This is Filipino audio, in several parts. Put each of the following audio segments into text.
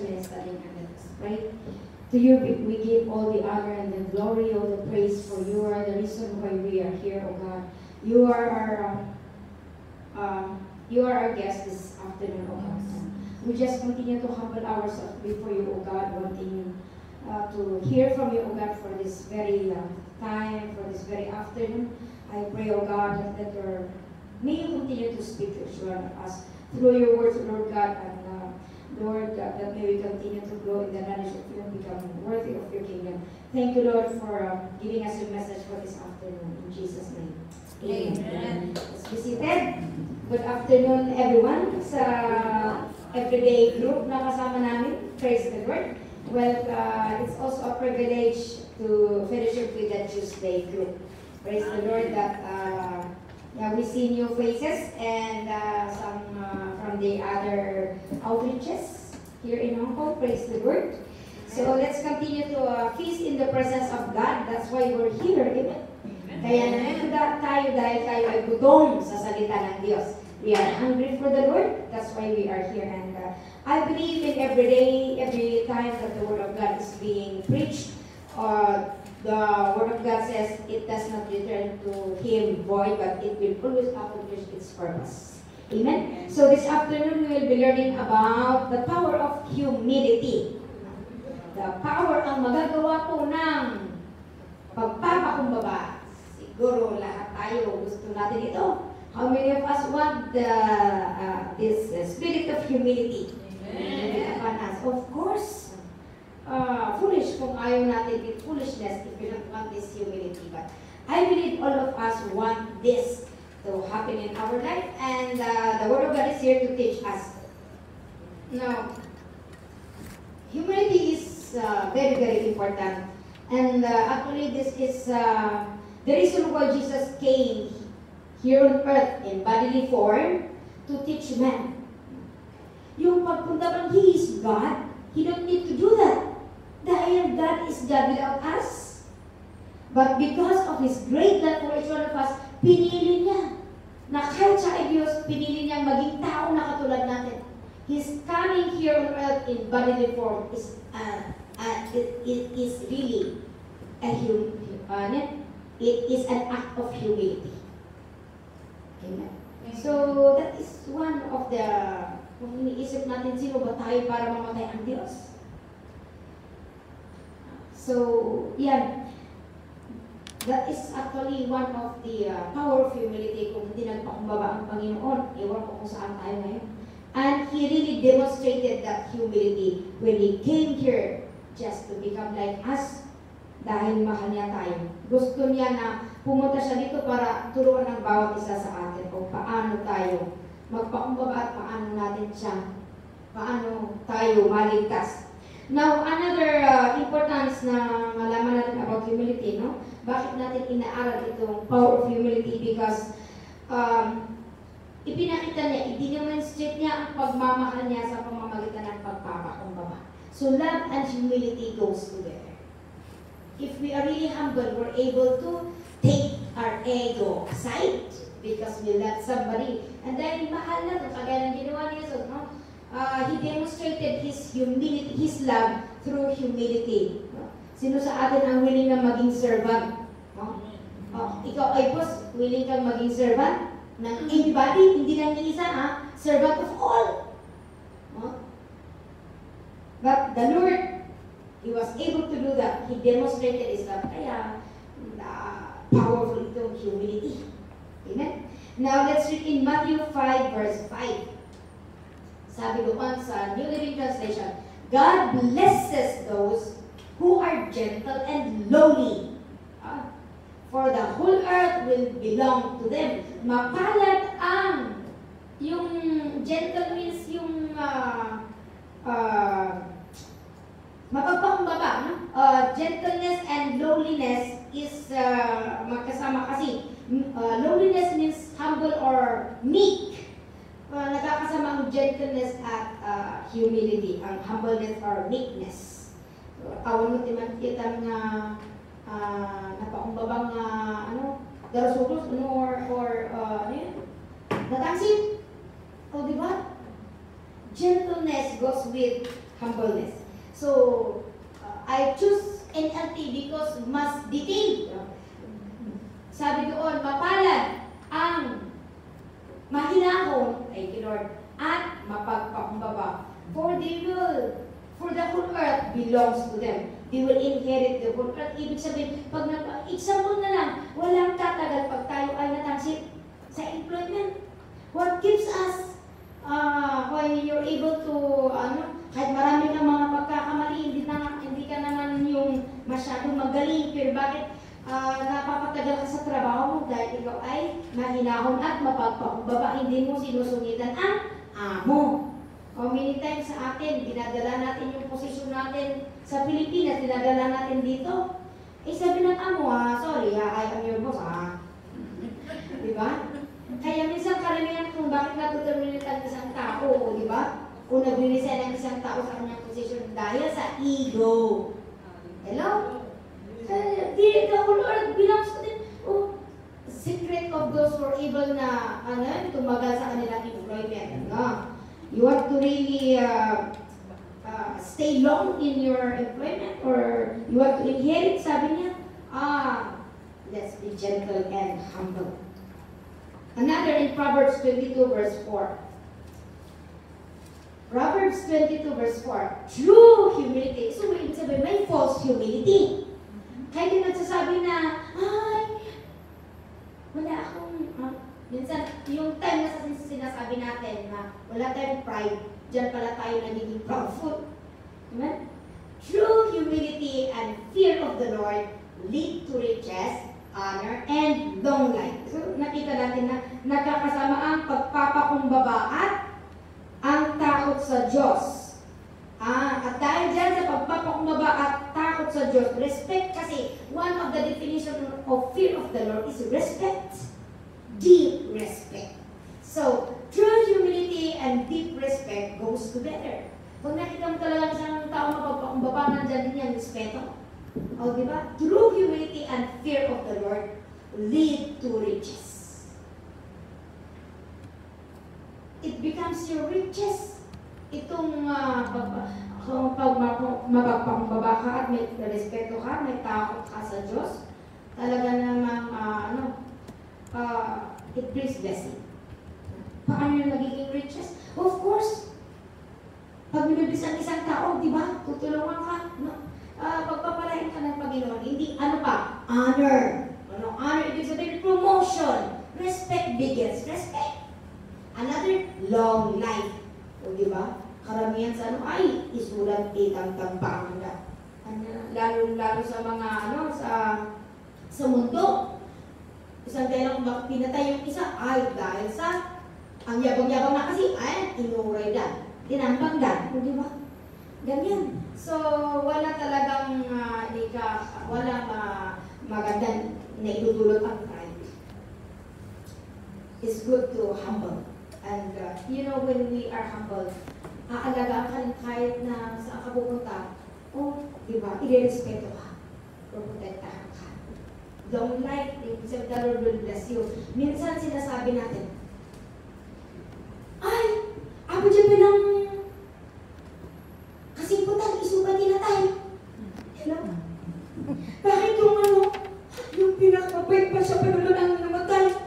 remain standing and let us pray. To you we give all the honor and the glory, all the praise, for you are the reason why we are here, O God. You are our guest this afternoon, O God. We just continue to humble ourselves before you, O God, wanting to hear from you, O God, for this very time, for this very afternoon. I pray, O God, that may you continue to speak to each one of us through your words, Lord God, and Lord, that may we continue to grow in the knowledge of you and become worthy of your kingdom. Thank you, Lord, for giving us your message for this afternoon. In Jesus' name. Amen. Let's be seated. Good afternoon, everyone. Sa everyday group na kasama namin, praise the Lord. Well, it's also a privilege to fellowship with the Tuesday group. Praise the Lord that we see new faces and some from the other outreaches here in Hong Kong. Praise the Lord. So let's continue to feast in the presence of God. That's why we're here. Amen. Kaya nanonood tayo dahil tayo ay gutom sa salita ng Diyos. We are hungry for the Lord. That's why we are here. And I believe in every day, every time that the Word of God is being preached, the Word of God says it does not return to Him void, but it will always accomplish its purpose. Amen? So this afternoon, we will be learning about the power of humility. The power ang magagawa po ng pagpapakumbaba. Siguro lahat tayo gusto natin ito. How many of us want this spirit of humility? Amen. Of course, foolish kung ayaw natin with foolishness if we don't want this humility. But I believe all of us want this to happen in our life, and the Word of God is here to teach us. Now, humility is very, very important. And actually, this is the reason why Jesus came here on earth in bodily form to teach men. Yung pagpunta bang He is God, He don't need to do that. Dahil God is God without us. But because of His great love for each one of us, pinili niya na kahit siya ay Diyos, pinili niya maging tao na katulad natin. His coming here on earth in bodily form is it is really it is an act of humility. Amen. So that is one of the, kung iniisip natin, sino ba tayo para mamatay ang Diyos? So, yan. That is actually one of the power of humility. Kung hindi nagpakumbaba ang Panginoon, iwan ko kung saan tayo ngayon. And He really demonstrated that humility when He came here just to become like us dahil mahal niya tayo. Gusto niya na pumunta siya dito para turuan ng bawat isa sa atin kung paano tayo magpakumbaba at paano natin siya, paano tayo maligtas. Now, another importance na malaman natin about humility, no? Bakit natin inaaral itong power of humility? Because ipinakita niya, i-demonstrate niya ang pagmamahal niya sa pamamagitan ng pagpapakumbaba. So, love and humility goes together. If we are really humble, we're able to take our ego aside because we love somebody. And dahil mahal na ito, kagaya ng ginawa ni Jesus, no? He demonstrated His humility, His love through humility. No? Sino sa atin ang willing na maging servant? No? Ikaw ay boss, willing kang maging servant ng anybody, hindi lang yung isa, ha? Servant of all. No? But the Lord, He was able to do that. He demonstrated His love. Kaya, powerful itong humility. Amen? Now, let's read in Matthew 5, verse 5. Sabi doon sa New Living Translation, God blesses those who are gentle and lowly. For the whole earth will belong to them. Mapalad ang, yung gentle means yung mapagpakumbaba, no? Gentleness and lowliness is magkasama kasi. Lowliness means humble or meek. Nagkakasama ang gentleness at humility, ang humbleness or meekness. So, awan mo timan kita nga napakumbabang darasutos, or ano yun? Natangsin? O, diba? Gentleness goes with humbleness. So, I choose NLT because mas detailed. Sabi doon, mapalad ang mahinahon, thank you Lord, at mapagpakumbaba. For the whole earth belongs to them. They will inherit the whole earth. Ibig sabihin, pag example na lang, walang tatagal pag tayo ay natangsit sa employment. What keeps us when you're able to, kahit marami kang mga pagkakamali, hindi ka naman yung masyadong magaling, pero bakit napapatagal ka sa trabaho mo dahil ikaw ay mahinahon at mapagpakumbaba, hindi mo sinusungitan ang amo. How many times sa atin, dinadala natin yung posisyon natin sa Pilipinas, dinadala natin dito. Sabi ng amo, sorry I am your boss, Diba? Kaya minsan karamihan kung bakit natuterminate ang isang tao, diba? Kung nag-resign ang isang tao sa kanyang posisyon dahil sa ego. Hello? Di the whole earth belongs to them. Secret of those who are able na tumagal sa kanilang employment. You want to really stay long in your employment or you want to inherit, sabi niya, let's be gentle and humble. Another in Proverbs 22 verse 4. Proverbs 22 verse 4. True humility. So, ibig sabihin, may false humility. Kaya din nagsasabi na, wala akong, minsan, yung time na sinasabi natin na wala tayong pride, dyan pala tayo nagiging proudful. Amen? True humility and fear of the Lord lead to riches, honor, and long life. So, nakita natin na nagkakasama ang pagpapakumbaba at ang takot sa Diyos. At dahil dyan sa pagpapakumbaba at takot sa Diyos, respect kasi, one of the definition of fear of the Lord is respect. Deep respect. So, true humility and deep respect goes together. Kung nakita mo talaga isang tao mapagpakumbaba, nandyan din yung respeto. Diba? True humility and fear of the Lord lead to riches. It becomes your riches. Itong mapagpakumbaba ka at may respeto ka, may takot ka sa Diyos, talaga namang it brings blessing. Paano yung nagiging riches? Of course, pag binibis ang isang tao, di ba? Tutulungan ka. Pagpapalain ka ng Panginoon. Hindi, honor. Honor, ibig sabihin, promotion. Respect begets respect. Another, long life. Di ba? Karamihan sa isulat itang tampanga. Lalo sa mga, sa mundo. Isang dahilan kung bakit pinatay yung isa dahil sa ang yabang-yabang na kasi inuray dan, tinambang dan, di ba? Ganyan. So, wala talagang walang magandang na idudulot ang pride. It's good to humble. And when we are humble, aalagaan ka rin kahit na saan ka pupunta, di ba, i-respeto ka, protektahan ka. Long life, the Lord will bless you. Minsan sinasabi natin, ako dyan bilang kasimputan, isugat nila tayo. Hello? Bakit yung pinakapapait pa siya pero lang namatay?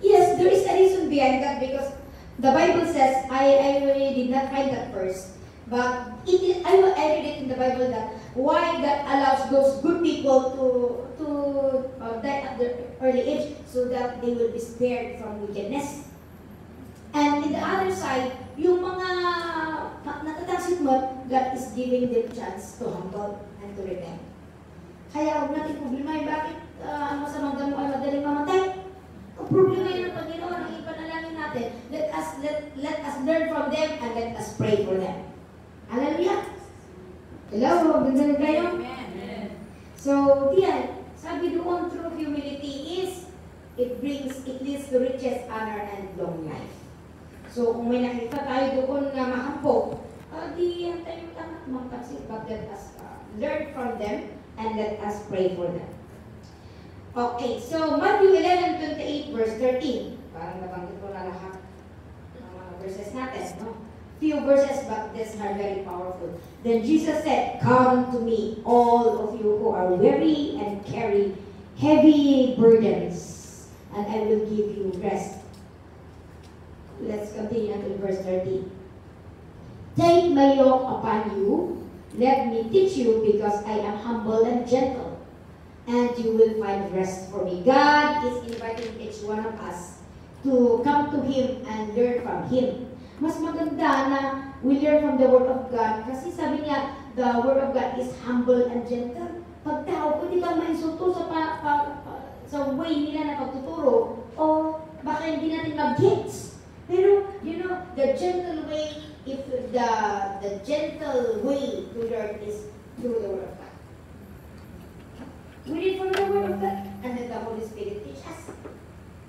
Yes, there is a reason behind that because the Bible says, I really did not find that verse, but I read it in the Bible that why God allows those good people to die at their early age so that they will be spared from wickedness. And in the other side, yung mga natataksit mo, God is giving them chance to humble and to repent. Kaya huwag natin problemahin bakit ang masamang damo ay madaling mamatay. Ang problema yun ng Panginoon, ang ipanalangin natin, let us learn from them and let us pray for them. Hallelujah! Hello, ganda na kayo? Amen. So, diyan, sabi doon, true humility is, it leads to riches, honor, and long life. So, kung may nakita tayo doon na mahampo, di yan tayo magpagsit, but let us learn from them and let us pray for them. Okay, so Matthew 11:28 verse 13. Parang nabanggit ko na lahat ng mga verses natin, no? few verses, but these are very powerful. Then Jesus said, "Come to me, all of you who are weary and carry heavy burdens, and I will give you rest." Let's continue until verse 30. "Take my yoke upon you, let me teach you, because I am humble and gentle, and you will find rest for me." God is inviting each one of us to come to Him and learn from Him. Mas maganda na we learn from the Word of God, kasi sabi niya, the Word of God is humble and gentle. Pag tao, pwede ba mainsulto sa way nila na pagtuturo, o baka hindi natin mag-gets. Pero, you know, the gentle way, if the gentle way to learn is through the Word of God. We read from the Word of God, and then the Holy Spirit teach us.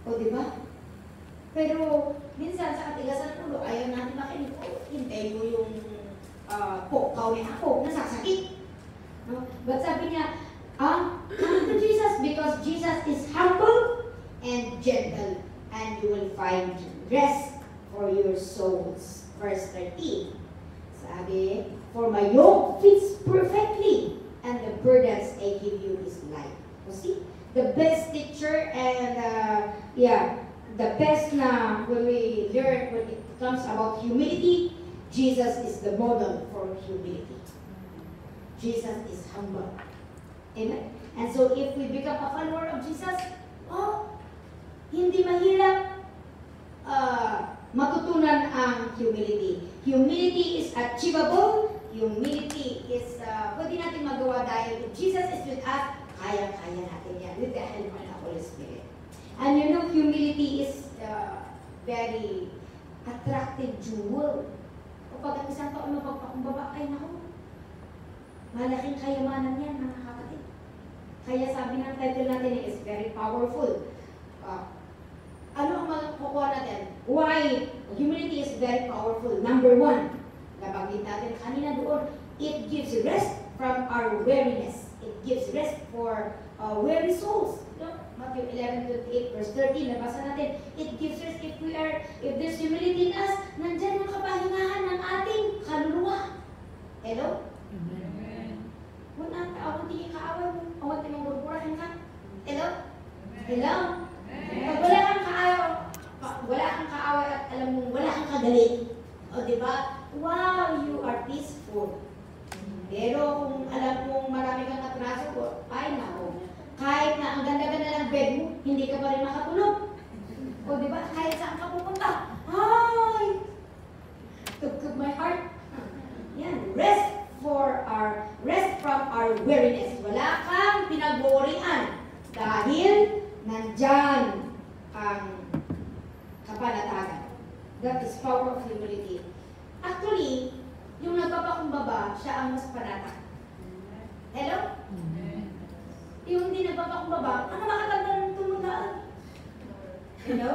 O, di ba? Pero, minsan sa katigasan ng ulo, ayaw natin makinig. O, hintay mo yung pokaw ni ako, nasasakit. No? But sabi niya, come to Jesus, because Jesus is humble and gentle, and you will find rest for your souls. Verse 13. Sabi, "For my yoke fits perfectly, and the burdens I give you is light." You see? The best teacher and, the best na when we learn when it comes about humility, Jesus is the model for humility. Jesus is humble. Amen? And so if we become a follower of Jesus, hindi mahirap matutunan ang humility. Humility is achievable. Humility is, pwede natin magawa dahil if Jesus is with us, kaya-kaya natin yan with the help of the Holy Spirit. And you know, humility is very attractive jewel. Kapag ang isang taon mapagpakumbaba, ay naku, malaking kayamanan yan, mga kapatid. Kaya sabi ng title natin is very powerful. Ano ang makukuha natin? Why humility is very powerful? Number one, nabanggit natin kanina doon, it gives rest from our weariness. It gives rest for weary souls. Matthew 11:28, verse 13, nabasa natin, it gives rest if there's humility in us, nandyan ang kapahingahan ng ating kaluluwa. Hello? Amen. Wala ang kaawang tingin kaaway mo, awang tingin murmurahin ka. Hello? Hello? Pag wala kang kaaway at alam mo, wala kang kagalit. O, diba? Wow, you are peaceful. Pero kung alam mong marami kang atraso, ay nako. Kahit na ang ganda-ganda ng bed mo, hindi ka pa rin makatulog. O diba, kahit saan ka pupunta, ay! Tugtog my heart. Yan, rest from our weariness. Wala kang pinag-worryan dahil nandyan ang kapanatagan. That is power of humility. Actually, yung nagpapakumbaba, siya ang mas panatag. Hello? Yung hindi nagpapakumbaba, ano makatanda ng tumulaan? Hello?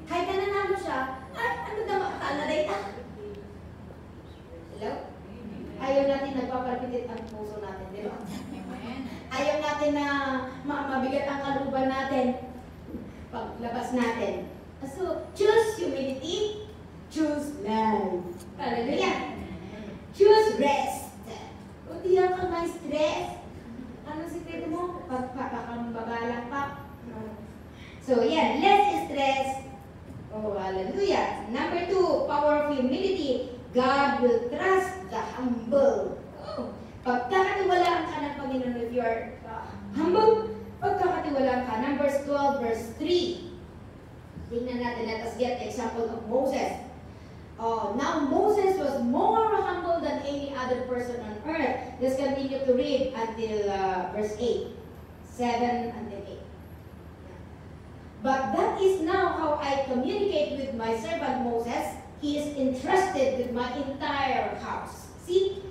Kahit na nanalo siya, ay, ano na makatala na ita? Hello? Ayaw natin nagpapalpitit ang puso natin, di ba? Ayaw natin na mabigat ang kaluban natin paglabas natin. So, choose humility, choose love. Hallelujah! Choose rest. Kung di ka may stress, ano sikreto mo? Pagpapakambaba pa. So, yan. Less stress. Oh, hallelujah. Number 2, power of humility. God will trust the humble. Oh, pagkakatiwalaan ka ng Panginoon if you are humble, pagkakatiwalaan ka. Numbers 12, verse 3. Tingnan natin. Let us get the example of Moses. Now Moses was more humble than any other person on earth. Let's continue to read until verse 8. 7 until 8. But that is now how I communicate with my servant Moses. He is entrusted with my entire house. See?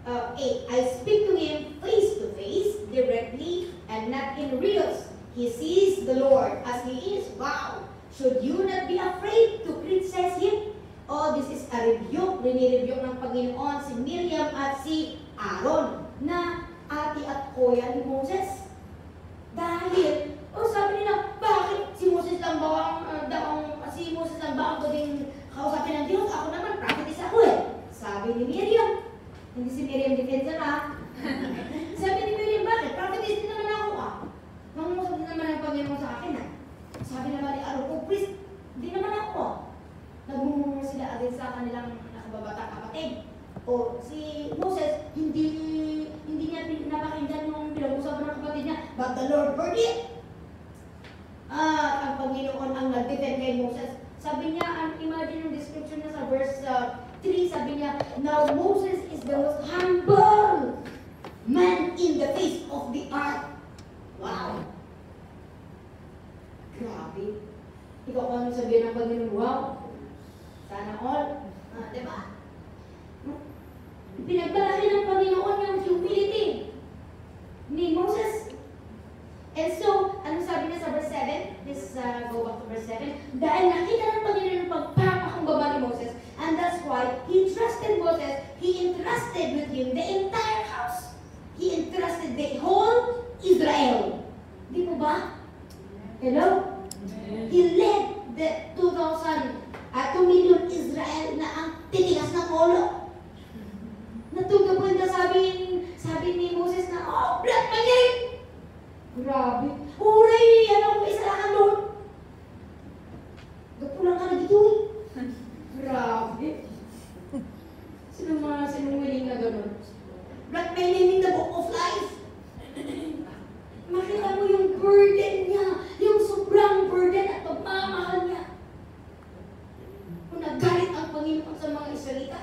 8. I speak to him face to face, directly, and not in riddles. He sees the Lord as he is. Wow! Should you not be afraid to criticize him? Oh, this is a rebuke. Nire-rebuke ng Panginoon si Miriam at si Aaron na ate at kuya ni Moses. Dahil, sabi nila, bakit si Moses lang ba ang pwedeng kausapin ng Diyos? Ako naman, prophet yan ha. Sabi ni Miriam, bakit? Prophetess din naman ako Mangungusap din naman ang Panginoon sa akin Sabi naman ni Aaron, priest, di naman ako Nagmumuro sila agad sa kanilang nakababatang kapatid. O si Moses, hindi niya napakinggan yung pinag-usapan ng kapatid niya, but the Lord heard it. At ang Panginoon ang nag-defend kay Moses. Sabi niya, imagine yung description niya sa verse 3, sabi niya, now Moses is the most humble man in the face of the earth. Wow! Grabe. Ikaw kung ano sabihin ng Panginoon, wow! Sana all. Diba? Pinagbalaki ng Panginoon yung humility ni Moses. And so, ano sabi niya sa verse 7? Let's go back to verse 7. Dahil nakita ng Panginoon yung pagpapakumbaba ni Moses, and that's why He trusted Moses, He entrusted with him the entire house. He entrusted the whole Israel. Di po ba? Hello? He led the 2 million Israel na ang titigas ng ulo. Natuto po yung sabi ni Moses na, blood money! Grabe. Uray, ano kung isa lang ang Lord? Gapulang ka na dito Grabe. Sinong willing na gano'n? Blood money in the book of life. Makita mo yung burden niya, yung sobrang burden at pagmamahal niya. Kung nagalit ang Panginoon sa mga Israelita,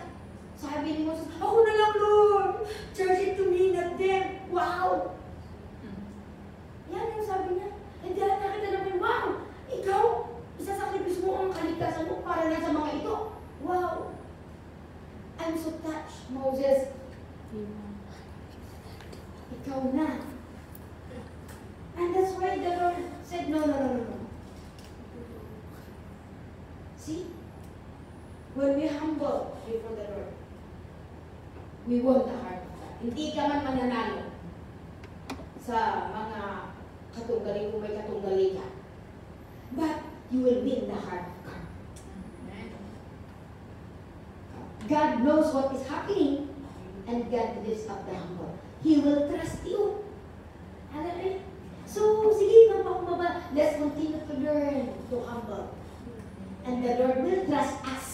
sabi ni Moses, ako na lang, Lord! Charge it to me, not them. Wow! Yan yung sabi niya. And dahil nakita namin, wow! Ikaw, isasakribis mo ang kaligtasan mo para lang sa mga ito. Wow! I'm so touched, Moses. Ikaw na. And that's why the Lord said, no. See? When we humble before the Lord, we won the heart of God. Hindi ka man mananalo sa mga katunggali kung may katunggali ka. But you will win the heart of God. God knows what is happening and God lifts up the humble. He will trust you. Hallelujah. So, sige, magpakumbaba. Let's continue to learn to humble. And the Lord will trust us.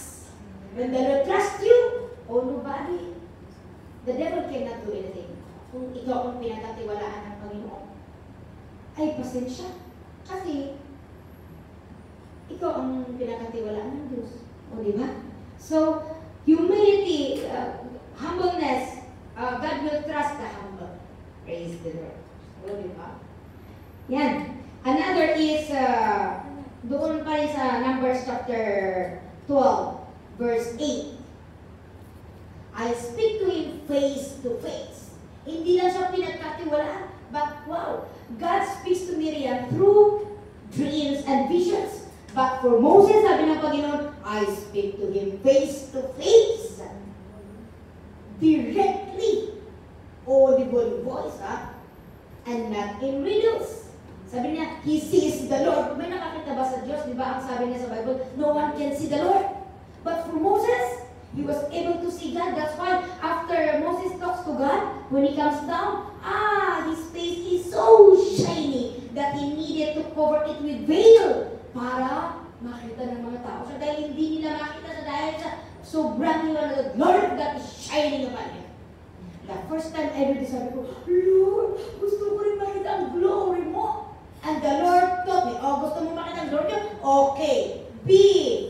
When the Lord trusts you, nobody, the devil cannot do anything. Kung ikaw ang pinagkatiwalaan ng Panginoon, ay pasensya. Kasi, ikaw ang pinagkatiwalaan ng Diyos. O, di ba? So, humility, humbleness, God will trust the humble. Praise the Lord. O, di ba? Yan. Another is, doon pa rin sa Numbers chapter 12, verse 8. I speak to him face to face. Hindi lang siya pinagkatiwalaan, but wow, God speaks to Miriam through dreams and visions. But for Moses, sabi ng Panginoon, I speak to him face to face. Directly. Audible voice, and not in riddles. Sabi niya, he sees the Lord. May nakakita ba sa Diyos? Di ba ang sabi niya sa Bible, no one can see the Lord. But for Moses, he was able to see God. That's why after Moses talks to God, when he comes down, his face is so shiny that he needed to cover it with veil para makita ng mga tao. So dahil hindi nila makita dahil sa sobrang the glory of God is shining upon him. The first time ever, sabi ko, Lord, gusto ko rin makita ang glory mo. And the Lord told me, gusto mo makita ang glory mo? Okay. Be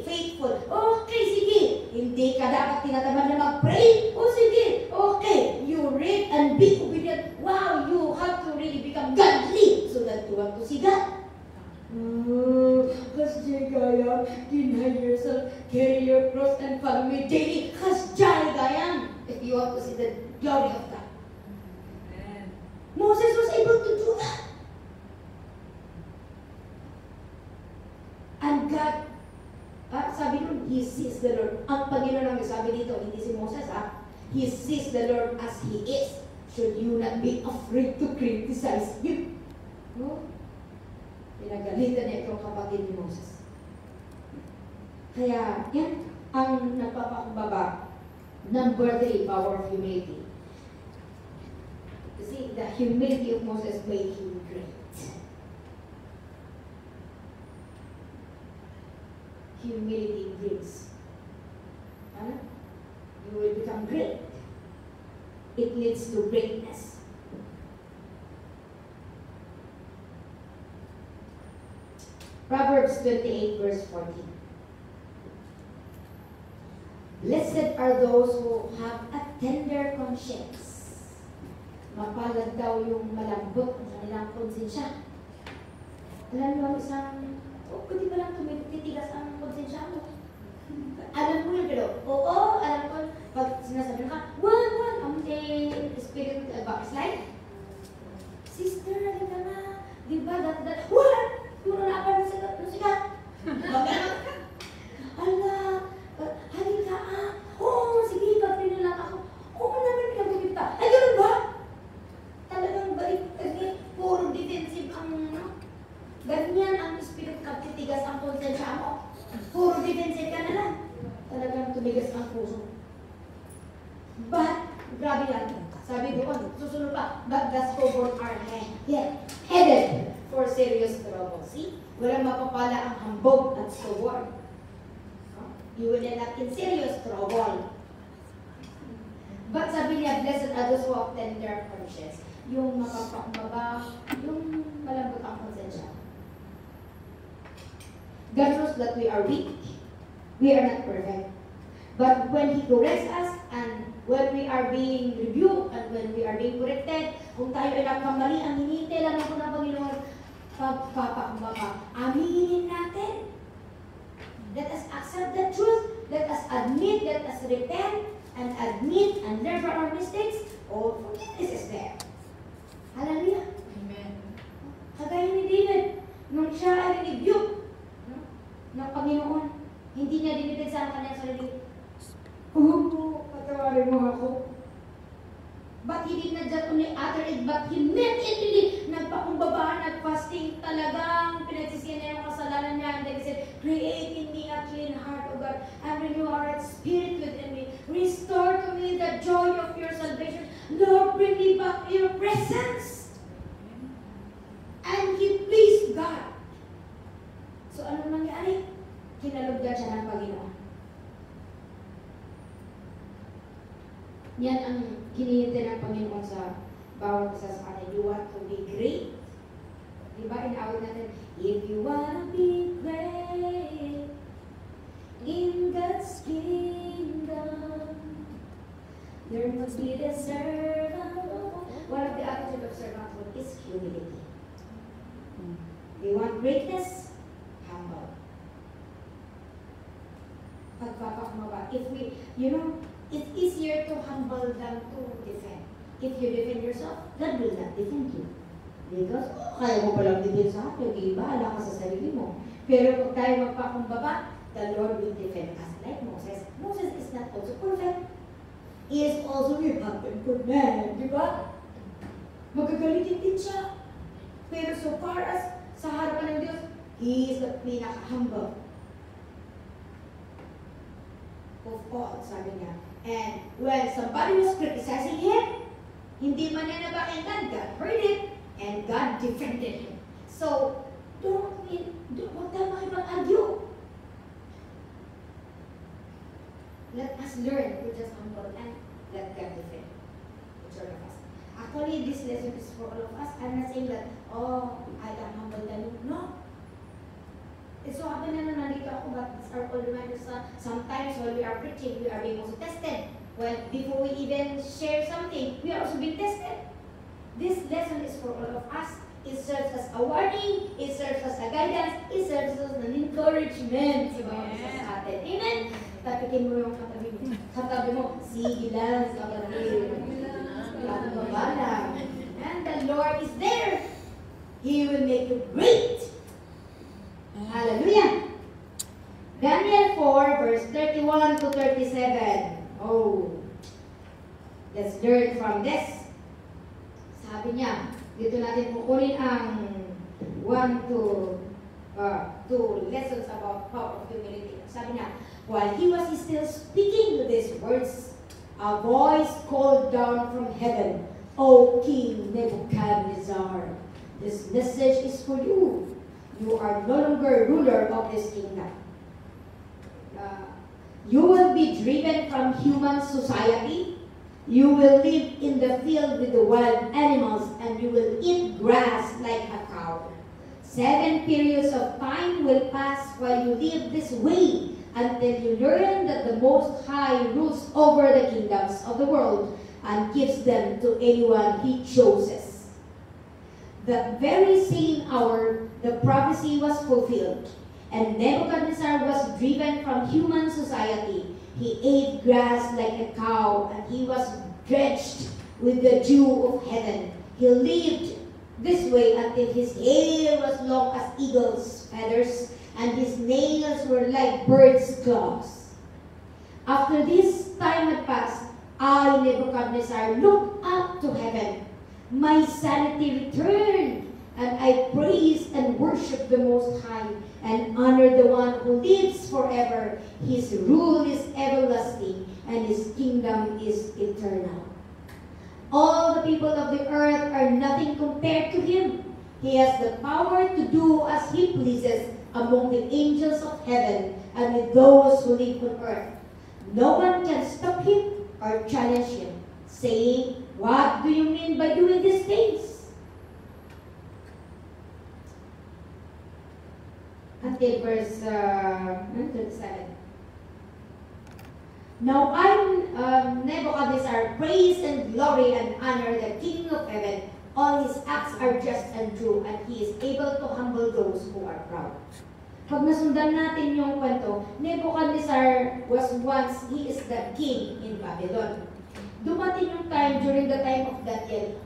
faithful. Okay, sige. Hindi ka dapat tinatamad na mag-pray. Sige. Okay. You read and be obedient. Wow, you have to really become godly so that you want to see God. Kasi kaya, deny yourself, carry your cross and follow me daily. Kasi kaya, if you want to see the glory of God. Moses was able to do that. And God, sabi nun, he sees the Lord. Ang Panginoon ang sabi dito, hindi si Moses, he sees the Lord as he is. Should you not be afraid to criticize him? No? Pinagalitan niya itong kapatid ni Moses. Kaya, yan ang nagpapakumbaba. Number 3, power of humility. You see, the humility of Moses made him great. Humility brings. Ano? You will become great. It leads to greatness. Proverbs 28 verse 14. Blessed are those who have a tender conscience. Mapalad daw yung malambot ang kanilang konsensya. Alam mo, pwede ba lang titigas ang konsensya mo? Alam mo yun, pero, oo, alam ko, pag sinasabi ka, wag, ang spirit backslide. Sister, halika na. Diba, wala, puro na pa ng sikat. Magano? Ala, halika oo, sige, kapin lang ako. Oo naman, pinagumit pa. Ay, ganun ba? Talagang balik, kasi puro defensive ang, ganyan ang spirit kapitigas ang konsensya mo. Puro defensive ka na lang. Talagang tumigas ang puso. But, grabe yan. Sabi doon, susunod pa, but the stubborn are headed for serious trouble. See? Walang mapapala ang hambog at stubborn. You will end up in serious trouble. But sabi niya, blessed are those who have tender conscience. Yung mapapakbaba, yung malambot ang konsensya. God knows that we are weak. We are not perfect. But when He corrects us, and when we are being rebuked, and when we are being corrected, kung tayo ay nagkamali, ang hinihintay lang ako ng Panginoon, pagpapakbaba. Aminin natin. Let us accept the truth. Let us admit, let us repent, and admit and learn from our mistakes. All forgiveness is there. Hallelujah. Amen. Kagaya ni David, nung siya ay rebuke ng Panginoon, hindi niya dinibig sa kanyang sarili. Patawarin mo ako. But he did not just only utter it, but he meant it really. Nagpakumbaba, nagfasting, talagang pinagsisiyan niya yung kasalanan niya. And then he said, create in me a clean heart, O God, and renew a right spirit within me. Restore to me the joy of your salvation. Lord, bring me back to your presence. And he pleased God. So ano nangyari? Kinalugdan siya ng Panginoon. Yan ang hinihintay ng Panginoon sa bawat isa sa atin. You want to be great? Diba, inawag natin, if you wanna be great in God's kingdom, there must be the servant. One of the attitude of servanthood is humility. You want greatness? Humble. Pagpapakmaba. If we, it's easier to humble than to defend. If you defend yourself, God will not defend you. Because, kaya mo palang defend sa akin, iba, ka sa sarili mo. Pero kung tayo magpakumbaba, the Lord will defend us. Like Moses. Moses is not also perfect. He is also a good man. Di ba? Magagalitin din siya. Pero so far as sa harapan ng Diyos, He is the pinaka-humble of all, sabi niya. And when somebody was criticizing him, hindi man niya napakinggan, God heard it, and God defended him. So, huwag tayo makipag-argue. Let us learn to just humble and let God defend each one of us. Actually, this lesson is for all of us. I'm not saying that, I am humble than you. No. It's so happen na nandito ako, but these are all reminders na sometimes while we are preaching, we are being also tested. Well, before we even share something, we are also being tested. This lesson is for all of us. It serves as a warning, it serves as a guidance, it serves as an encouragement sa bawat isa sa atin. Amen? Tapikin mo yung katabi mo. Katabi mo, sige lang sa kapatid. And the Lord is there. He will make you great. Hallelujah. Daniel 4 verse 31 to 37. Let's learn from this. Sabi niya, dito natin kukunin ang 1 to 2 lessons about power of humility. Sabi niya, while he was still speaking these words, a voice called down from heaven, O King Nebuchadnezzar, this message is for you. You are no longer ruler of this kingdom. You will be driven from human society. You will live in the field with the wild animals, and you will eat grass like a cow. 7 periods of time will pass while you live this way, until you learn that the Most High rules over the kingdoms of the world and gives them to anyone He chooses. The very same hour, the prophecy was fulfilled, and Nebuchadnezzar was driven from human society. He ate grass like a cow, and he was drenched with the dew of heaven. He lived this way until his hair was long as eagle's feathers, and his nails were like birds' claws. After this time had passed, I, Nebuchadnezzar, looked up to heaven. My sanity returned, and I praised and worshiped the Most High, and honored the one who lives forever. His rule is everlasting, and his kingdom is eternal. All the people of the earth are nothing compared to him. He has the power to do as he pleases among the angels of heaven and with those who live on earth. No one can stop him or challenge him, saying, "What do you mean by doing these things?" Until verse 37. Now I, Nebuchadnezzar, praise and glory and honor the King of heaven. All his acts are just and true, and he is able to humble those who are proud. Pag nasundan natin yung kwento, Nebuchadnezzar was once, he is the king in Babylon. Dumating yung time, during the time of Daniel,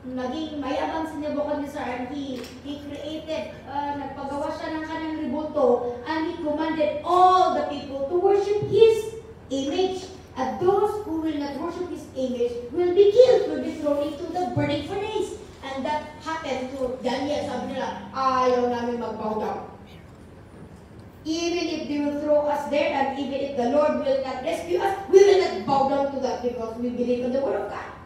naging mayabang si Nebuchadnezzar, and he created, nagpagawa siya ng kanyang ributo, and he commanded all the people to worship his image. And those who will not worship his image will be killed, will be thrown into the burning furnace. And that happened to Daniel. Sabi nila, ayaw namin mag-bow down. Even if they will throw us there, and even if the Lord will not rescue us, we will not bow down to that, because we believe in the word of God.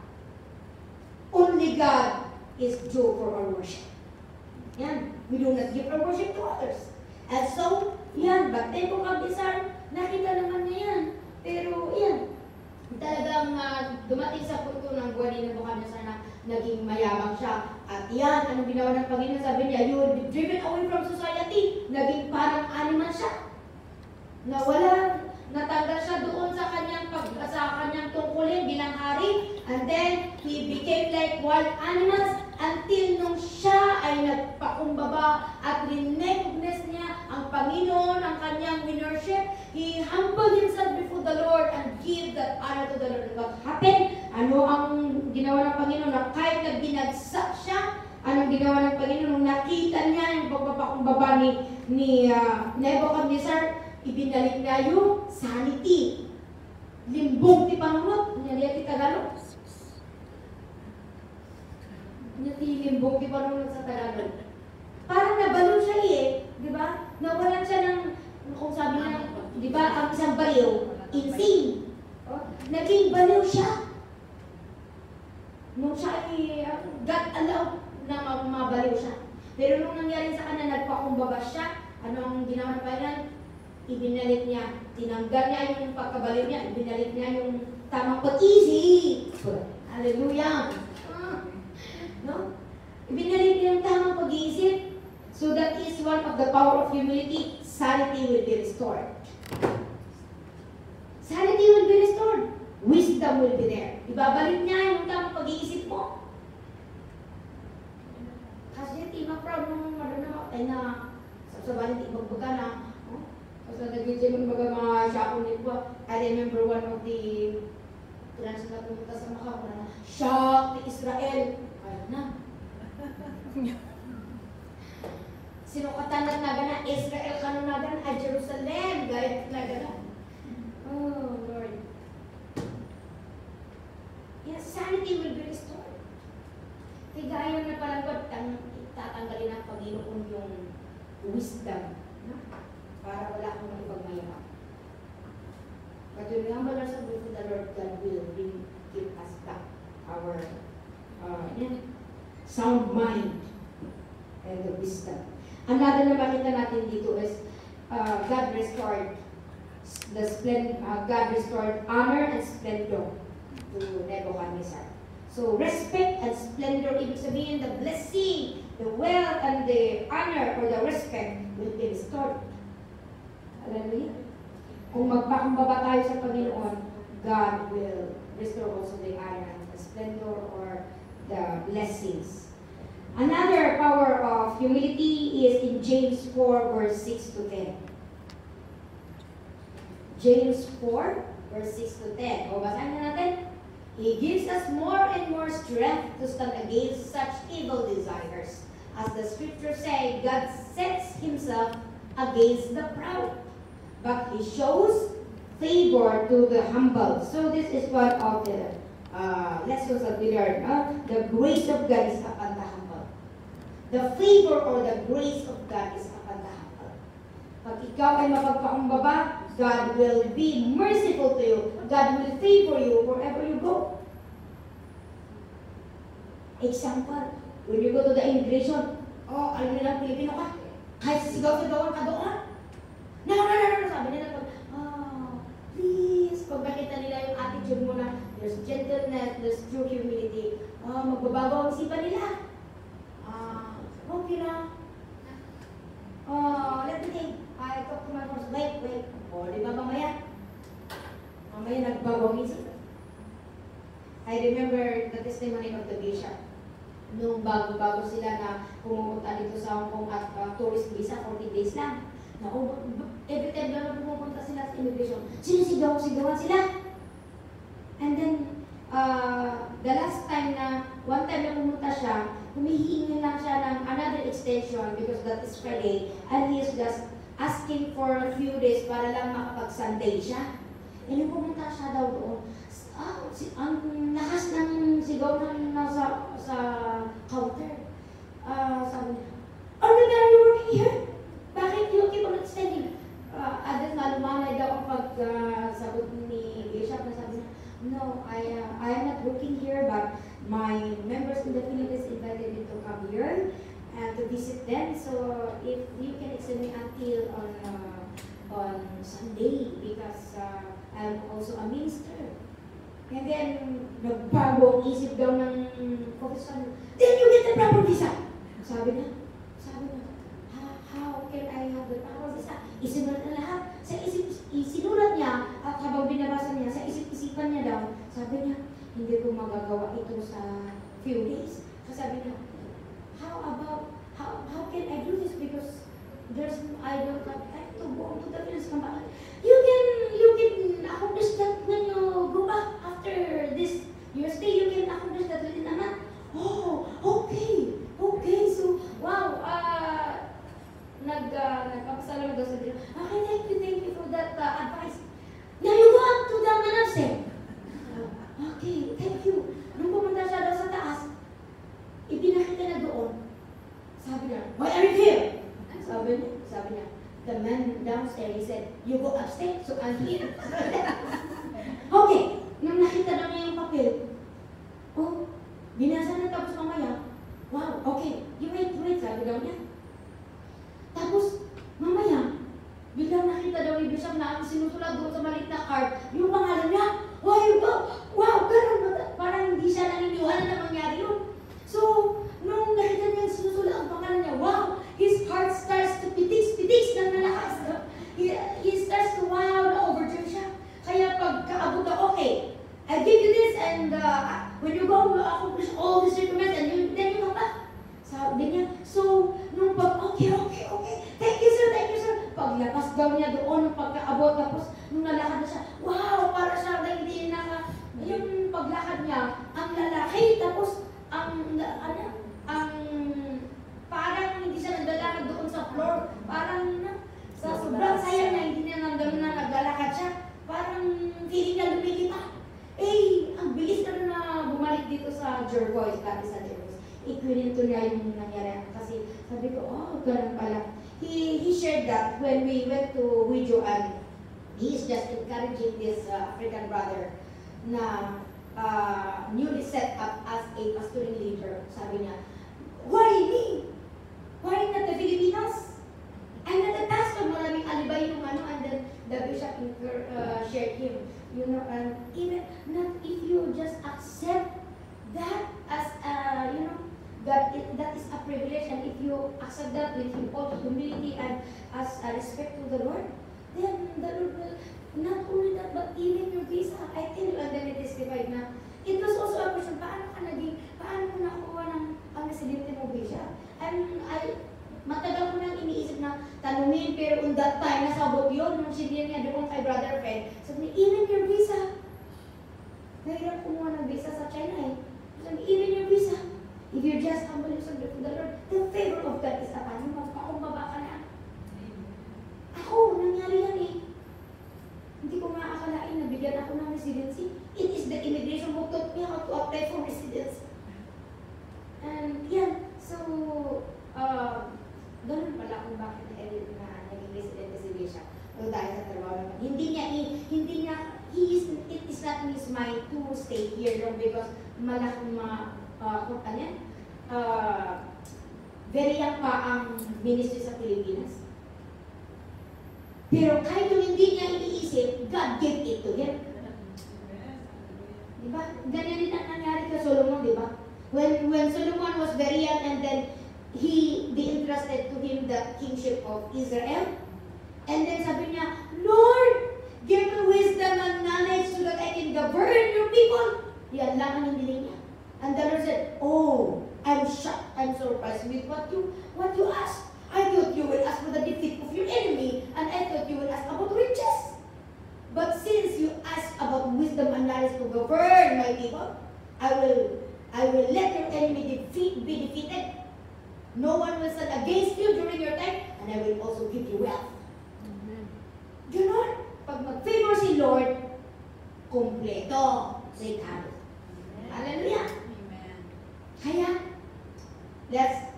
Only God is due for our worship. Yan. We do not give our worship to others. And so, yan. But Nebuchadnezzar, nakita naman niya yan. Pero, yan. Talagang dumating sa punto ng buwan ni Nebuchadnezzar na naging mayabang siya. At yan, anong ginawa ng Panginoon? Sabi niya, you will be driven away from society. Naging parang animal siya. Nawala, natanggal siya doon sa kanyang tungkulin bilang hari. And then, he became like wild animals until nung siya ay nagpakumbaba at rinecognize niya ang Panginoon, ang kanyang winworship. He humbled himself before the Lord and give that honor to the Lord. What happened? Ano ang ginawa ng Panginoon? Na kahit na binagsak siya, anong ginawa ng Panginoon? Nung nakita niya yung pagpapakumbaba ni Nebuchadnezzar, ibinalik niya yung sanity. Limbong ti panunod. Niya ti Tagalog. Niya ti limbong ti panunod sa Tagalog. Parang nabalo siya di ba? Nawalan siya ng, kung sabi na, di ba, ang isang baliw, insane. Naging baliw siya. Nung siya ay, God allowed na mabaliw siya. Pero nung nangyari sa kanya, nagpakumbaba siya, anong ginawa ng Panginoon? Ibinalik niya, tinanggal niya yung pagkabaliw niya, ibinalik niya yung tamang pag-isip. Hallelujah! No? Ibinalik niya yung tamang pag-iisip. So that is one of the power of humility. Sanity will be restored. Sanity will be restored. Wisdom will be there. Ibabalik niya yung tamang pag-iisip mo. Kasi di ma-proud mo marunong ay na sasabahin di magbaga na. Kasi nag-gym mo baga mga shakong nito. I remember one of the trans na pumunta sa Macau na shock ni Israel. Kaya na. Sinukatan na gana, Israel kanunagan at Jerusalem, gayat na gana. Oh, Lord. Yes, sanity will be restored. Kaya na palang tatanggalin ng Panginoon yung wisdom. No? Para wala akong ipagmayabang. But when we humble ourselves before the Lord, God will give us our sound mind and the wisdom. Another na makita natin dito is God restored God restored honor and splendor to Nebuchadnezzar. So respect and splendor, ibig sabihin the blessing, the wealth and the honor or the respect will be restored. Hallelujah. Kung magpakumbaba tayo sa Panginoon, God will restore also the honor and the splendor or the blessings. Another power of humility is in James 4 verse 6 to 10. James 4 verse 6 to 10. O, basahin na natin. He gives us more and more strength to stand against such evil desires. As the scriptures say, God sets himself against the proud, but he shows favor to the humble. So this is one of the lessons that we learned. The grace of God is upon the humble. The favor or the grace of God is upon the humble. Pag ikaw ay mapagpakumbaba, God will be merciful to you. God will favor you wherever you go. Example, when you go to the immigration, oh, alam nila, Pilipino ka. Kahit sigaw-sigawan ka doon. No, sabi nila, please, pag nakita nila yung attitude mo na there's gentleness, there's true humility, magbabago ang isipan nila. Okay na. Let me think. I talk to my boss. Wait. Di ba mamaya nagbago ang isipan. I remember the testimony of the bishop. Nung bago-bago sila na pumunta dito sa Hong Kong at tourist visa, 40 days lang. Every time na pumupunta sila sa immigration, sinisigaw-sigawan sila. And then, the last time one time na pumunta siya, humihingi lang siya ng another extension because that is Friday, and he is just asking for a few days para lang makapag-Sunday siya. And yung pumunta siya daw doon, ang lakas ng sigaw na nasa counter. Sabi niya, are you working here? Bakit you keep on extending? At then malumanay daw ang pag-sagot ni Bishop na sabi niya, no, I am not working here, but my members in the Philippines invited me to come here and to visit them. So if you can extend me until on Sunday, because I'm also a minister. And then, nagbago ang isip daw ng professor. Then you get the proper visa. Sabi niya, how can I have the proper visa? Isinulat na lahat. Isinulat niya, at habang binabasa niya, sa isip-isipan niya daw, sabi niya, hindi ko magagawa ito sa few days. So sabi niya, how can I do this? Because I don't have time to go to the Philippines. You can accomplish that when you go back after this your stay. You can accomplish that within a month. Oh, okay. So, wow. Nagpapasalamat daw sa Diyos. Okay, thank you for that advice. Now you go up to the Manase. Okay, thank you. Nung pumunta siya daw sa taas, ipinakita na doon. Sabi niya, why are you here? Sabi niya, the man downstairs, he said, you go upstairs, so I'm here. Okay, nung nakita na niya yung papel, binasa na tapos mamaya, wow, okay, you wait, sabi daw niya. Tapos, mamaya, biglang nakita daw ni Bishop na ang sinusulat doon sa maliit na card, yung pangalan niya, wow, ganun, parang hindi siya naniniwala na mangyari yun. So, nung nakita niya yung sinusulat ang pangalan niya, wow, his heart starts to pitis ng nalakas. He starts to wow, na-overturn siya. Kaya pagkaabot na, okay, I give you this and when you go, you accomplish all these requirements and then you come back. Sabi niya, so, nung okay, thank you sir. Paglabas daw niya doon, nung pagkaabot, tapos nung nalakad na siya, wow, para siya na hindi yung paglakad niya, ang lalaki, tapos parang hindi siya naglalakad doon sa floor, parang sa sobrang saya niya, hindi niya nang na naglalakad siya, parang feeling niya lumilipat. Ang bilis na bumalik dito sa Jervois, dati sa Jervois. Ikwinento niya yung nangyari. Kasi sabi ko, ganun pala. He shared that when we went to Huijo, and he is just encouraging this African brother na newly set up as a pastoral leader. Sabi niya, why me? Why not the Filipinos? I'm not a pastor. Maraming alibay yung ano, and then the bishop shared him. You know, and even not if you just accept that as you know, that is a privilege, and if you accept that with humility and as a respect to the Lord, then the Lord will not only that but even your visa. I tell you, and then it testified na it was also a question, paano mo nakuha ang residente mo visa? And matagal ko nang iniisip na tanungin, pero on that time, nasabot yun, nung sindihan niya doon kay Brother Fred. Sabi niya, even your visa. Mahirap kumuha ng visa sa China eh. Sabi niya, even your visa. If you just humble yourself before the Lord, the favor of God is upon you. Magpakumbaba ka na. Ako, nangyari yan eh. Hindi ko maakalain na bigyan ako ng residency. It is the immigration who taught me how to apply for residency. And yan, so, ganun pala kung bakit naging resident si Bishop. O dahil sa trabaho naman. It is not his mind to stay here long because malaking very young pa ang ministry sa Pilipinas. Pero kahit yung hindi niya iniisip, God gave it to him. Diba? Ganyan din ang nangyari kay Solomon, diba? When Solomon was very young and then they entrusted to him the kingship of Israel. And then sabi niya, Lord, give me wisdom and knowledge so that I can govern your people. Yan lang ang hindi niya. And the Lord said, oh, I'm shocked, I'm surprised with what you asked. I thought you will ask for the defeat of your enemy, and I thought you will ask about riches. But since you ask about wisdom and knowledge to govern my people, I will let your enemy be defeated. No one will stand against you during your time, and I will also give you wealth. Ganon. Pag mag-favor si Lord, kompleto sa ikado. Hallelujah. Kaya, let's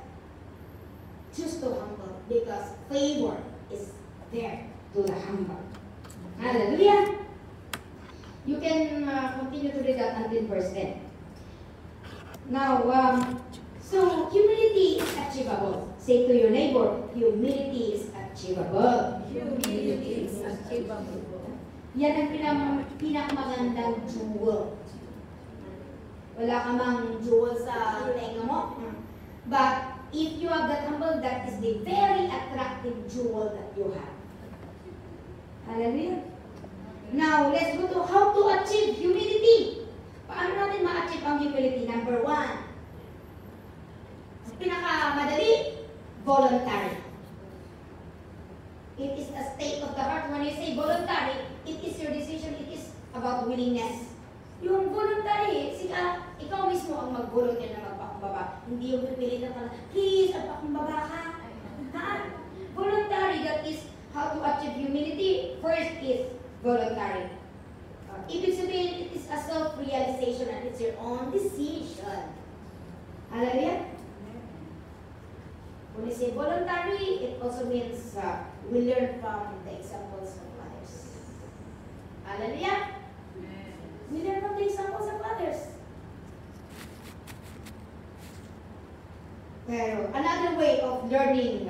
choose to humble because favor is there to the humble. Hallelujah. You can continue to read that until verse 10. Now, so humility is achievable. Say to your neighbor, humility is achievable. Humility is achievable. Yan ang pinakamagandang jewel. Wala ka mang jewel sa tenga mo. But if you are that humble, that is the very attractive jewel that you have. Hallelujah. Now, let's go to how to achieve humility. Paano natin ma-achieve ang humility? Number 1. Pinakamadali, voluntary. It is a state of the heart. When you say voluntary, it is your decision. It is about willingness. Yung voluntary, ikaw mismo ang mag-volunteer na magpakumbaba. Hindi yung pipilitan ka na, please, magpakumbaba ka. Voluntary, that is how to achieve humility. First is voluntary. Ibig sabihin, it is a self-realization and it's your own decision. Hallelujah? When you say voluntary, it also means we learn from the examples of others. Hallelujah? We learn from the examples of others. Pero another way of learning,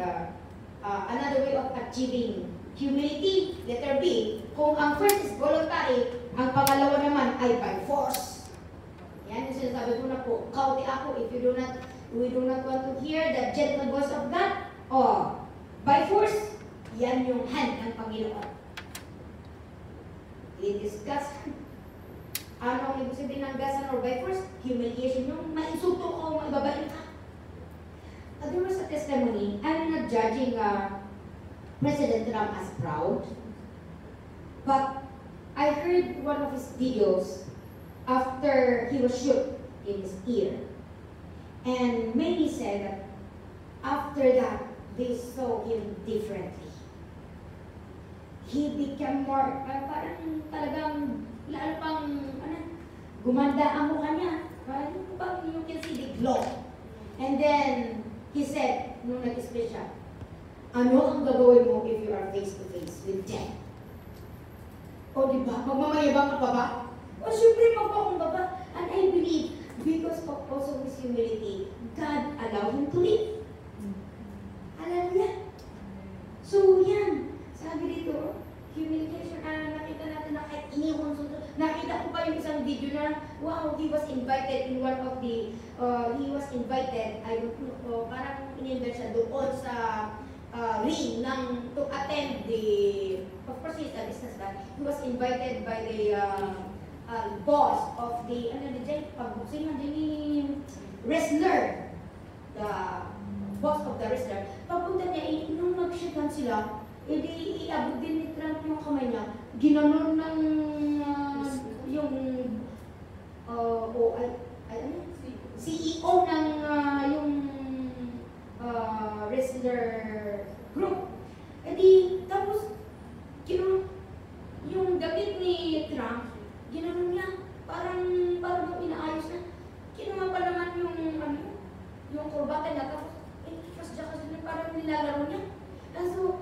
another way of achieving humility, letter B, kung ang first is voluntary, ang pangalawa naman ay by force. Yan yung sinasabi ko na po, kauti ako if we do not want to hear the gentle voice of God, or by force, yan yung hand ng Panginoon. It is God's hand. Ano ang ibig sabihin ng gasan or by force? Humiliation, yung mainsulto ko, maibabain ka. There was a testimony, I'm not judging President Trump as proud, but I heard one of his videos after he was shot in his ear. And many said that after that, they saw him differently. He became more, parang talagang, lalo pang, gumanda ang mukha niya. Parang you can see the glow. And then, he said, nung nag-explain siya, ano ang gagawin mo if you are face to face with death? O diba, magmamayabang ka pa ba? O syempre, magpakumbaba. I believe because of also his humility, God allowed him to live. Hallelujah. So yan, sabi dito, humiliation, nakita natin na kahit iniwan sundo. Nakita ko pa yung isang video na, wow, he was invited in one of the, I don't know, parang in-invite siya doon sa ring to attend the, of course he's a businessman, he was invited by the boss of the, pag-boxing, wrestler, the boss of the wrestler. Pagpunta niya, nung nag-shakehan sila, edi iabot din ni Trump yung kamay niya, ginanon ng yung CEO ng yung wrestler group. Edi tapos yung gamit ni Trump, ginanon niya, parang inaayos na. Kinuha pa naman yung kurbata niya, tapos kasi parang nilalaro niya. And so,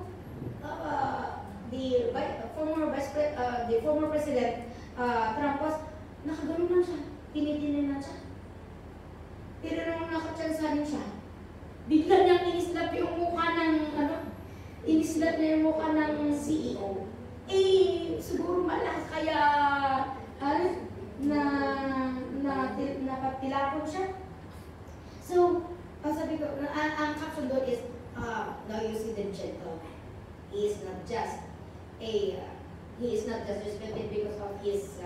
the former president Trump was nakaganon lang siya, tinitinin na siya. Pero nung nakachansahin siya, bigla niyang inislap yung mukha ng inislap niya yung mukha ng CEO. Siguro malakas kaya napatilapon siya. So, sabi ko, ang caption doon is, now you see the gentleman. He is not just respected because of his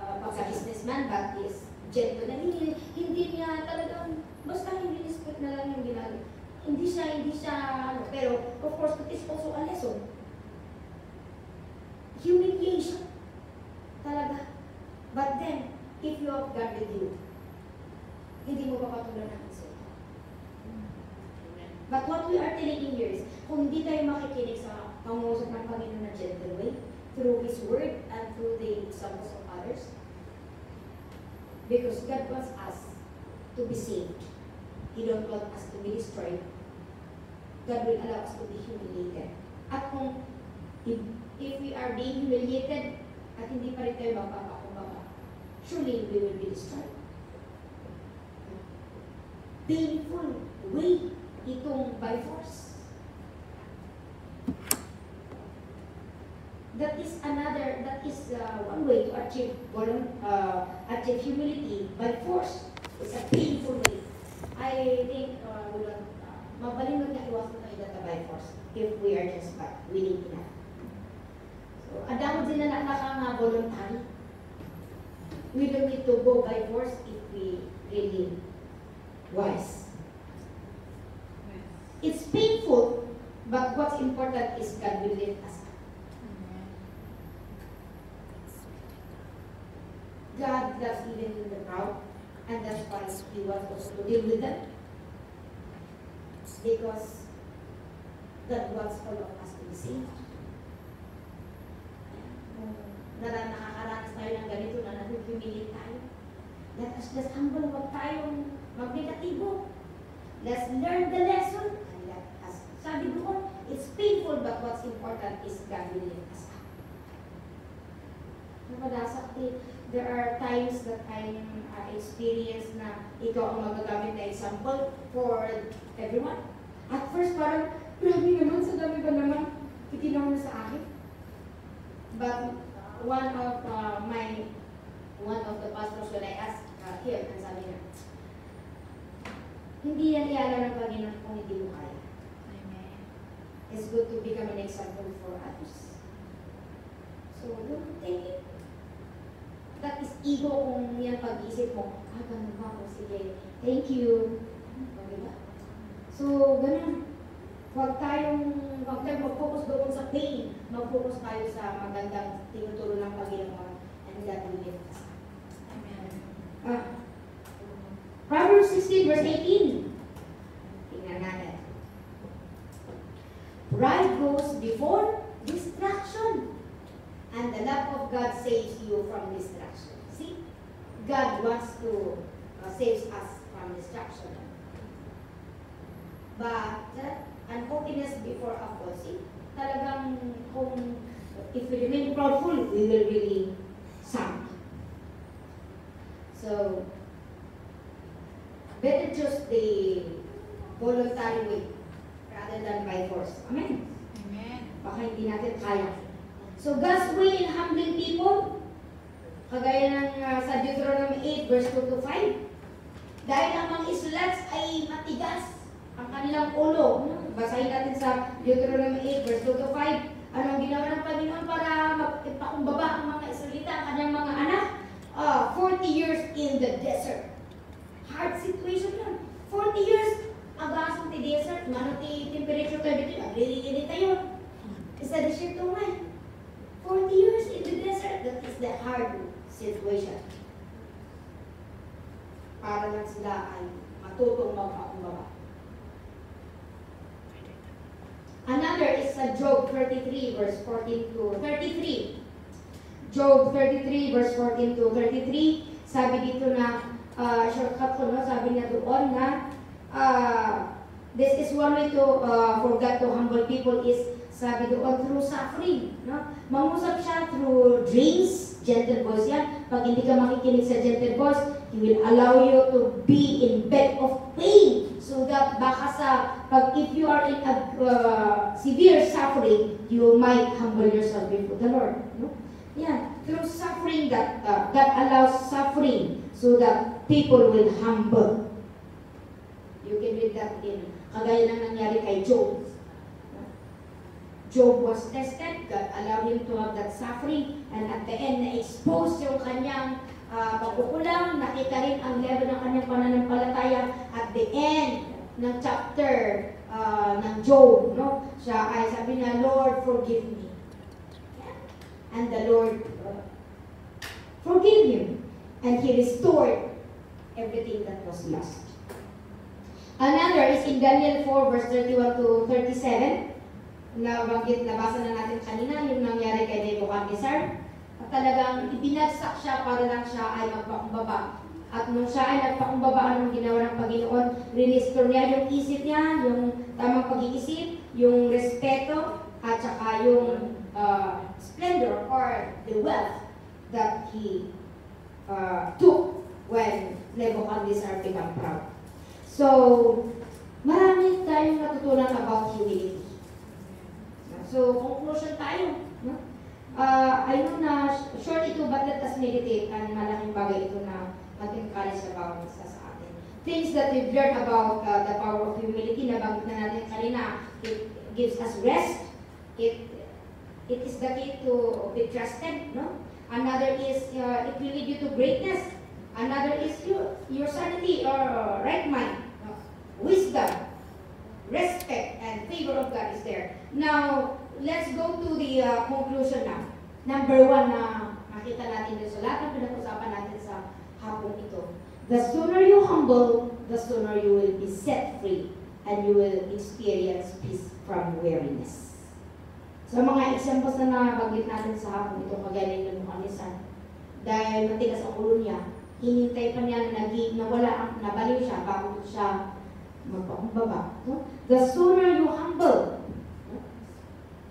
pagka-businessman, but he is gentle. Hindi niya talagang, basta hindi respect na lang yung ginagawa. Hindi siya, pero of course, it is also a lesson. Humiliation. Talaga. But then, if you have God with you, hindi mo papatulan ng insulto. But what we are telling in here is, kung hindi tayo makikinig sa pangusap ng Panginoon na gentle way, through His Word and through the examples of others, because God wants us to be saved. He don't want us to be destroyed. God will allow us to be humiliated. At kung if we are being humiliated at hindi pa rin tayo magpapakumbaba, surely we will be destroyed. Painful way itong by force. That is one way to achieve humility by force. It's a painful way. I think mabalinod na iwasan tayo data by force if we are just willing enough. So, adamod din na nga voluntary. We don't need to go by force if we really wise. It's painful, but what's important is God will lift us up. God loves even the proud, and that's why He wants us to deal with them. Because God wants all of us to be saved. Nakakaranas tayo ng ganito na nag-humiliate tayo. Let us just humble, huwag tayong mag-negatibo. Let's learn the lesson. And let us, sabi doon, it's painful, but what's important is God will lift us up. There are times that I experience na ikaw ang magagamit na example for everyone. At first, parang, grabe naman, sa dami ba naman itinaw na sa akin? But one of the pastors when I asked him, and sabi niya, hindi yan iala ng Panginoon kung hindi mo kaya. Amen. It's good to become an example for others. So, don't take it. That is ego kung yan pag-isip mo, ganun ba ako, sige, thank you. Diba? So, ganun. Huwag tayong mag-focus doon sa pain. Mag-focus tayo sa magandang tinuturo ng Panginoon and God will lift us up. Amen. Proverbs 16 verse 18. Tingnan natin. Pride goes before distraction, and the love of God saves you from distraction. See? God wants to save us from distraction. But an openness before a fall. See? Talagang kung if we remain proudful, we will really sunk. So, better choose the voluntary way rather than by force. Amen? Amen. Baka hindi natin kaya. So, God's way in humbling people, kagaya ng sa Deuteronomy 8 verse 2 to 5, dahil ang mga Israelites ay matigas ang kanilang ulo. Basahin natin sa Deuteronomy 8 verse 2 to 5. Anong ginawa ng Panginoon para magpakumbaba ang mga Israelita, ang kanyang mga anak? 40 years in the desert. Hard situation yun. 40 years, agasong ti desert, mano ti temperature tayo dito, naglililit tayo. Isa desert to nga. 40 years in the desert, that is the hard situation. Para lang sila ay matutong magpakumbaba. Another is sa Job 33 verse 14 to 33. Job 33 verse 14 to 33, sabi dito na, shortcut ko, no? Sabi niya doon na, this is one way to, for God to humble people is, sabi doon, through suffering. No? Mangusap siya through dreams, gentle voice yan. Pag hindi ka makikinig sa gentle voice, He will allow you to be in bed of pain. So that baka sa, if you are in a severe suffering, you might humble yourself before the Lord. No? Yeah, through suffering that God allows suffering so that people will humble. You can read that in, kagaya ng nangyari kay Job. Job was tested, God allowed him to have that suffering, and at the end, na-expose yung kanyang pagkukulang, nakita rin ang level ng kanyang pananampalataya at the end ng chapter ng Job, no? Siya ay sabi niya, Lord, forgive me. Yeah. And the Lord forgave him, and He restored everything that was lost. Another is in Daniel 4 verse 31 to 37. Nabasa na natin kanina yung nangyari kay Nebuchadnezzar. At talagang ibinagsak siya para lang siya ay magpakumbaba. At nung siya ay nagpakumbaba, anong ginawa ng Panginoon? Restore niya yung isip niya, yung tamang pag-iisip, yung respeto, at saka yung splendor or the wealth that he took when Nebuchadnezzar became proud. So, marami tayong natutunan about humility. So, conclusion tayo. No? I know na short ito, but let us meditate. Ang malaking bagay ito na mag-encourage about sa atin. Things that we've learned about the power of humility, nabanggit na natin kanina, it gives us rest. It is the key to be trusted. No? Another is, it will lead you to greatness. Another is your sanity or right mind. Wisdom, respect, and favor of God is there. Now, let's go to the conclusion now. Number one na makita natin dito sa lahat ng pinag-usapan natin sa hapong ito. The sooner you humble, the sooner you will be set free and you will experience peace from weariness. Sa mga examples na nabanggit natin sa hapong ito, kagaya ng Nebuchadnezzar, dahil matigas ang ulo niya, hinintay pa niya na nabaliw siya bago siya magpakumbaba. No? The sooner you humble, no?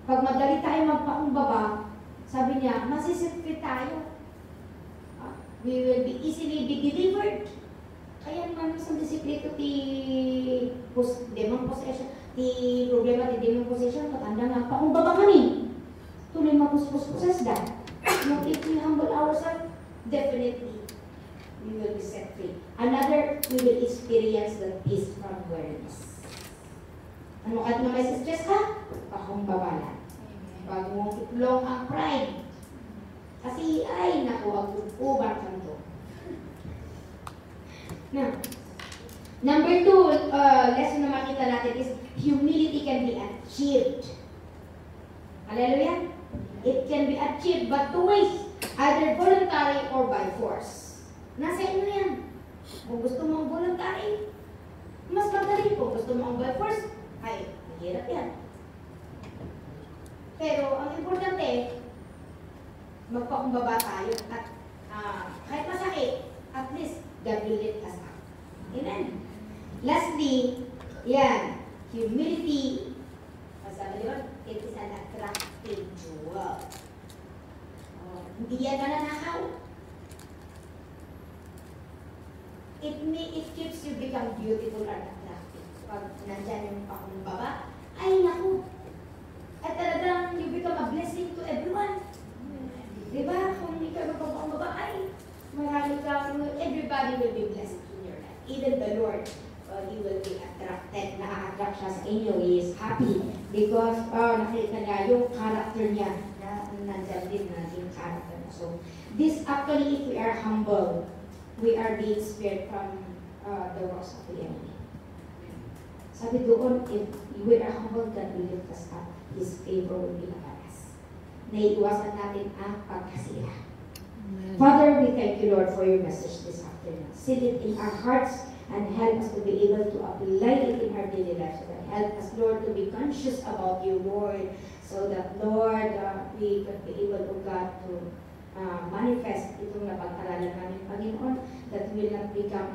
Pag madali tayo magpakumbaba, sabi niya, masisipit tayo. We will be easily be delivered. Kaya naman sa disiplito demon possession, ti problema ti demon possession, katanda nga, pakumbaba kami. Tuloy mapuspos-poses da. No, if we humble ourselves, definitely we will be set free. Another, we will experience the peace from weariness. Ano kahit na may stress ka? Pakumbaba lang. Bago mong itlong ang pride. Kasi, ay, naku, mag-ubang kanto. Now, number two, lesson na makita natin is humility can be achieved. Hallelujah? It can be achieved, but two ways. Either voluntary or by force. Nasa inyo yan. Kung gusto mong voluntary, mas madali. Kung gusto mong by force, ay, mahirap yan. Pero, ang importante, magpakumbaba tayo at kahit masakit, at least, God will lift us up. Amen? Lastly, yan, humility, sabi yun, it is an attractive jewel. Hindi yan nananakaw. It keeps you become beautiful and attractive. Pag nandyan yung pakumbaba, ay naku. At talagang you become a blessing to everyone. Diba? Kung hindi ka magpapakumbaba, ay marami ka, everybody will be blessed in your life. Even the Lord, He will be attracted. Na-attract siya sa inyo. He is happy because nakita niya yung character niya na nandyan din na yung character. So, this actually, if we are humble, we are being spared from the works of the enemy. Sabi doon, if we are humble, God will lift us up. His favor will be upon us. Naiiwasan natin ang pagkasira. Father, we thank you, Lord, for your message this afternoon. Seal it in our hearts and help us to be able to apply it in our daily lives. So that help us, Lord, to be conscious about your word so that, Lord, we can be able, oh God, to manifest itong napag-aralan namin, Panginoon, that will not become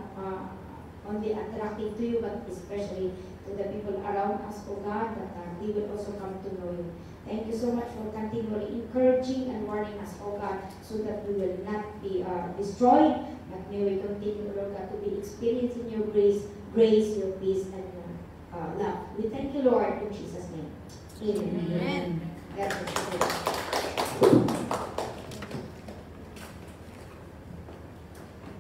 only attractive to you, but especially to the people around us, oh God, that they will also come to know you. Thank you so much for continually encouraging and warning us, oh God, so that we will not be destroyed, but may we continue, Lord God, to be experiencing your grace, your peace, and love. We thank you, Lord, in Jesus' name. Amen. Amen. God bless you.